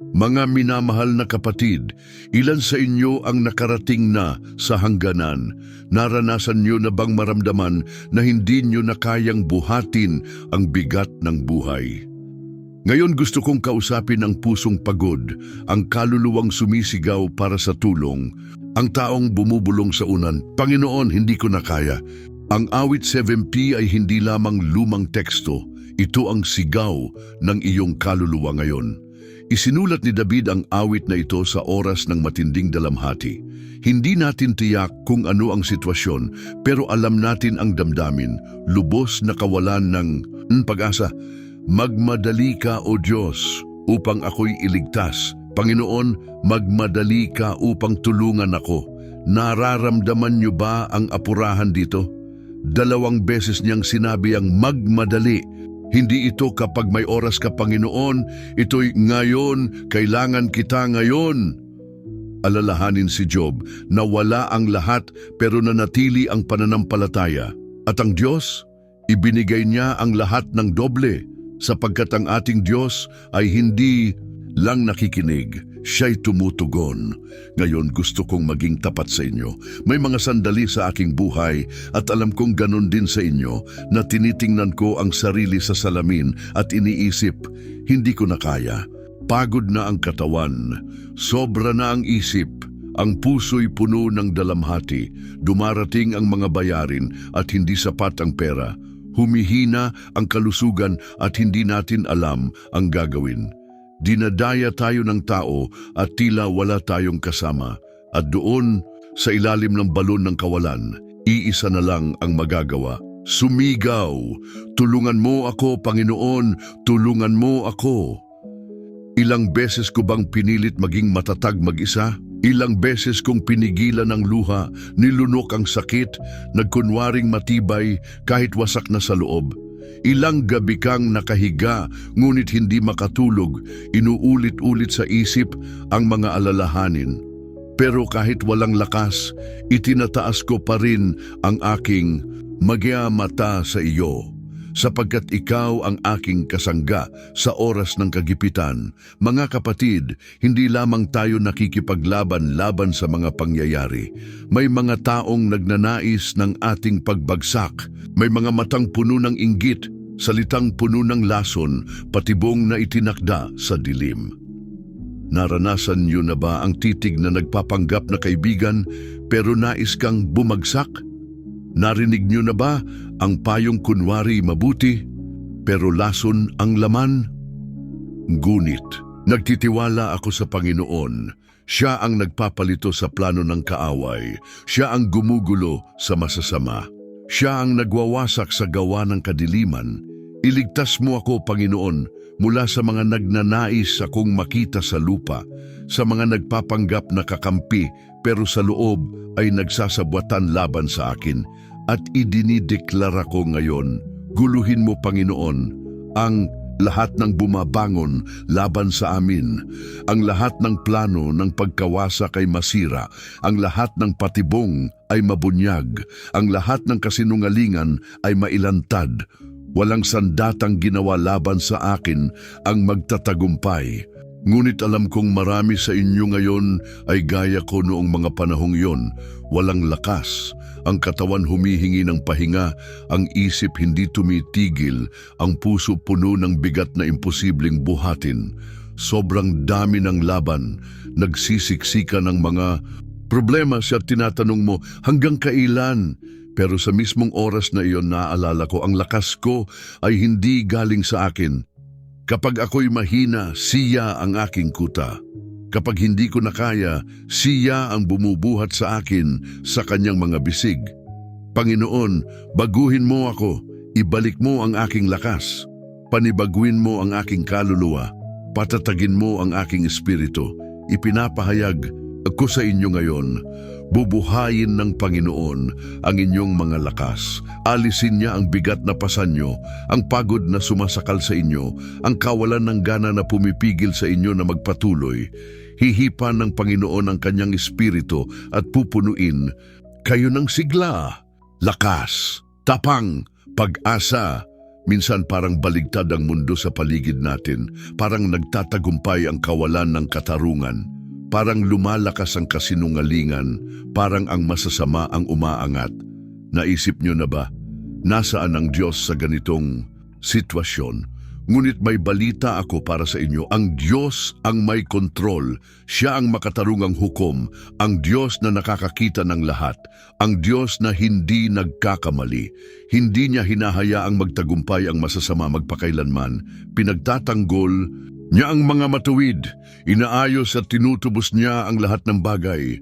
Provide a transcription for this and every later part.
Mga minamahal na kapatid, ilan sa inyo ang nakarating na sa hangganan? Naranasan niyo na bang maramdaman na hindi niyo na kayang buhatin ang bigat ng buhay? Ngayon gusto kong kausapin ang pusong pagod, ang kaluluwang sumisigaw para sa tulong, ang taong bumubulong sa unan, Panginoon, hindi ko na kaya. Ang awit 7P ay hindi lamang lumang teksto, ito ang sigaw ng iyong kaluluwa ngayon. Isinulat ni David ang awit na ito sa oras ng matinding dalamhati. Hindi natin tiyak kung ano ang sitwasyon, pero alam natin ang damdamin, lubos na kawalan ng pag-asa. Magmadali ka, O Diyos, upang ako'y iligtas. Panginoon, magmadali ka upang tulungan ako. Nararamdaman niyo ba ang apurahan dito? 2 beses niyang sinabi ang magmadali. Hindi ito kapag may oras ka, Panginoon, ito'y ngayon, kailangan kita ngayon. Alalahanin si Job na wala ang lahat pero nanatili ang pananampalataya. At ang Diyos, ibinigay niya ang lahat ng doble, sapagkat ang ating Diyos ay hindi lang nakikinig, siya'y tumutugon. Ngayon gusto kong maging tapat sa inyo. May mga sandali sa aking buhay at alam kong ganon din sa inyo na tinitingnan ko ang sarili sa salamin at iniisip, hindi ko na kaya. Pagod na ang katawan, sobra na ang isip, ang puso'y puno ng dalamhati, dumarating ang mga bayarin at hindi sapat ang pera. Humihina ang kalusugan at hindi natin alam ang gagawin. Dinadaya tayo ng tao at tila wala tayong kasama. At doon, sa ilalim ng balon ng kawalan, iisa na lang ang magagawa. Sumigaw, tulungan mo ako, Panginoon, tulungan mo ako. Ilang beses ko bang pinilit maging matatag mag-isa? Ilang beses kong pinigilan ang luha, nilunok ang sakit, nagkunwaring matibay kahit wasak na sa loob. Ilang gabi kang nakahiga ngunit hindi makatulog, inuulit-ulit sa isip ang mga alalahanin. Pero kahit walang lakas, itinataas ko pa rin ang aking magyamata sa iyo. Sapagkat ikaw ang aking kasangga sa oras ng kagipitan. Mga kapatid, hindi lamang tayo nakikipaglaban-laban sa mga pangyayari. May mga taong nagnanais ng ating pagbagsak. May mga matang puno ng inggit, salitang puno ng lason, patibong na itinakda sa dilim. Naranasan niyo na ba ang titig na nagpapanggap na kaibigan pero nais kang bumagsak? Narinig niyo na ba ang payong kunwari mabuti, pero lason ang laman? Ngunit, nagtitiwala ako sa Panginoon. Siya ang nagpapalito sa plano ng kaaway. Siya ang gumugulo sa masasama. Siya ang nagwawasak sa gawa ng kadiliman. Iligtas mo ako, Panginoon, mula sa mga nagnanais akong makita sa lupa, sa mga nagpapanggap na kakampi pero sa loob ay nagsasabwatan laban sa akin. At idinideklara ko ngayon, guluhin mo, Panginoon, ang lahat ng bumabangon laban sa amin. Ang lahat ng plano ng pagkawasak ay masira. Ang lahat ng patibong ay mabunyag. Ang lahat ng kasinungalingan ay mailantad. Walang sandatang ginawa laban sa akin ang magtatagumpay. Ngunit alam kong marami sa inyo ngayon ay gaya ko noong mga panahong yon. Walang lakas, ang katawan humihingi ng pahinga, ang isip hindi tumitigil, ang puso puno ng bigat na imposibleng buhatin. Sobrang dami ng laban, nagsisiksika ng mga problema siya tinatanong mo, hanggang kailan? Pero sa mismong oras na iyon naalala ko, ang lakas ko ay hindi galing sa akin. Kapag ako'y mahina, siya ang aking kuta. Kapag hindi ko na kaya, siya ang bumubuhat sa akin sa kanyang mga bisig. Panginoon, baguhin mo ako, ibalik mo ang aking lakas. Panibaguin mo ang aking kaluluwa, patatagin mo ang aking espiritu. Ipinapahayag ako sa inyo ngayon, bubuhayin ng Panginoon ang inyong mga lakas. Alisin niya ang bigat na pasanyo, ang pagod na sumasakal sa inyo, ang kawalan ng gana na pumipigil sa inyo na magpatuloy. Hihipan ng Panginoon ang kanyang espiritu at pupunuin kayo ng sigla, lakas, tapang, pag-asa, Minsan parang baligtad ang mundo sa paligid natin, parang nagtatagumpay ang kawalan ng katarungan, parang lumalakas ang kasinungalingan, parang ang masasama ang umaangat. Naisip nyo na ba, nasaan ang Diyos sa ganitong sitwasyon? Ngunit may balita ako para sa inyo. Ang Diyos ang may kontrol. Siya ang makatarungang hukom. Ang Diyos na nakakakita ng lahat. Ang Diyos na hindi nagkakamali. Hindi niya hinahayaang magtagumpay ang masasama magpakailanman. Pinagtatanggol niya ang mga matuwid. Inaayos at tinutubos niya ang lahat ng bagay.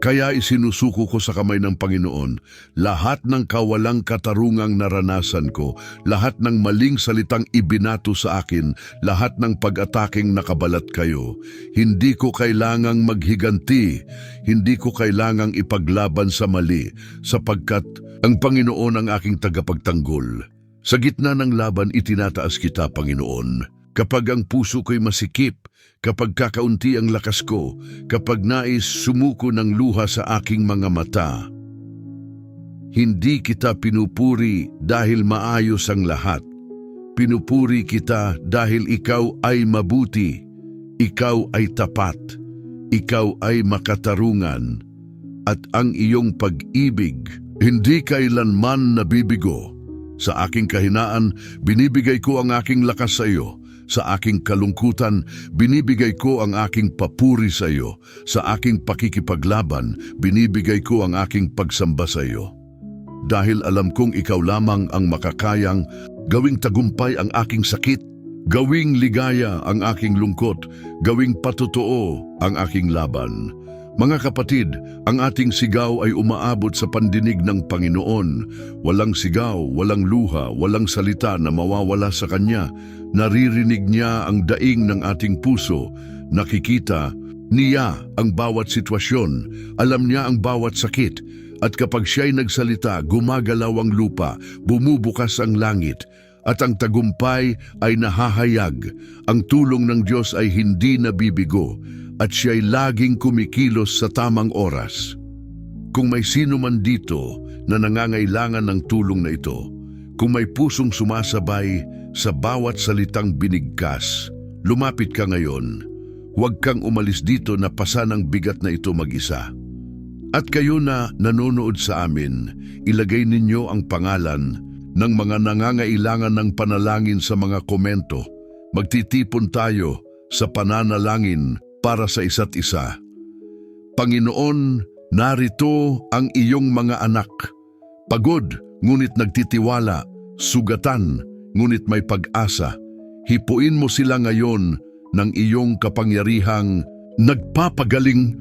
Kaya isinusuko ko sa kamay ng Panginoon lahat ng kawalang katarungang naranasan ko, lahat ng maling salitang ibinato sa akin, lahat ng pag-ataking nakabalat kayo. Hindi ko kailangang maghiganti, hindi ko kailangang ipaglaban sa mali, sapagkat ang Panginoon ang aking tagapagtanggol. Sa gitna ng laban itinataas kita, Panginoon. Kapag ang puso ko'y masikip, kapag kakaunti ang lakas ko, kapag nais sumuko ng luha sa aking mga mata. Hindi kita pinupuri dahil maayos ang lahat. Pinupuri kita dahil ikaw ay mabuti, ikaw ay tapat, ikaw ay makatarungan, at ang iyong pag-ibig hindi kailanman nabibigo. Sa aking kahinaan, binibigay ko ang aking lakas sa iyo. Sa aking kalungkutan, binibigay ko ang aking papuri sa iyo. Sa aking pakikipaglaban, binibigay ko ang aking pagsamba sa iyo. Dahil alam kong ikaw lamang ang makakayang gawing tagumpay ang aking sakit, gawing ligaya ang aking lungkot, gawing patotoo ang aking laban. Mga kapatid, ang ating sigaw ay umaabot sa pandinig ng Panginoon. Walang sigaw, walang luha, walang salita na mawawala sa Kanya. Naririnig niya ang daing ng ating puso. Nakikita niya ang bawat sitwasyon. Alam niya ang bawat sakit. At kapag siya'y nagsalita, gumagalaw ang lupa, bumubukas ang langit. At ang tagumpay ay nahahayag. Ang tulong ng Diyos ay hindi nabibigo. At siya'y laging kumikilos sa tamang oras. Kung may sino man dito na nangangailangan ng tulong na ito, kung may pusong sumasabay sa bawat salitang binigkas, lumapit ka ngayon. Huwag kang umalis dito na pasan ang bigat na ito mag-isa. At kayo na nanonood sa amin, ilagay ninyo ang pangalan ng mga nangangailangan ng panalangin sa mga komento. Magtitipon tayo sa pananalangin para sa isa't isa. Panginoon, narito ang iyong mga anak. Pagod, ngunit nagtitiwala. Sugatan, ngunit may pag-asa. Hipuin mo sila ngayon ng iyong kapangyarihang nagpapagaling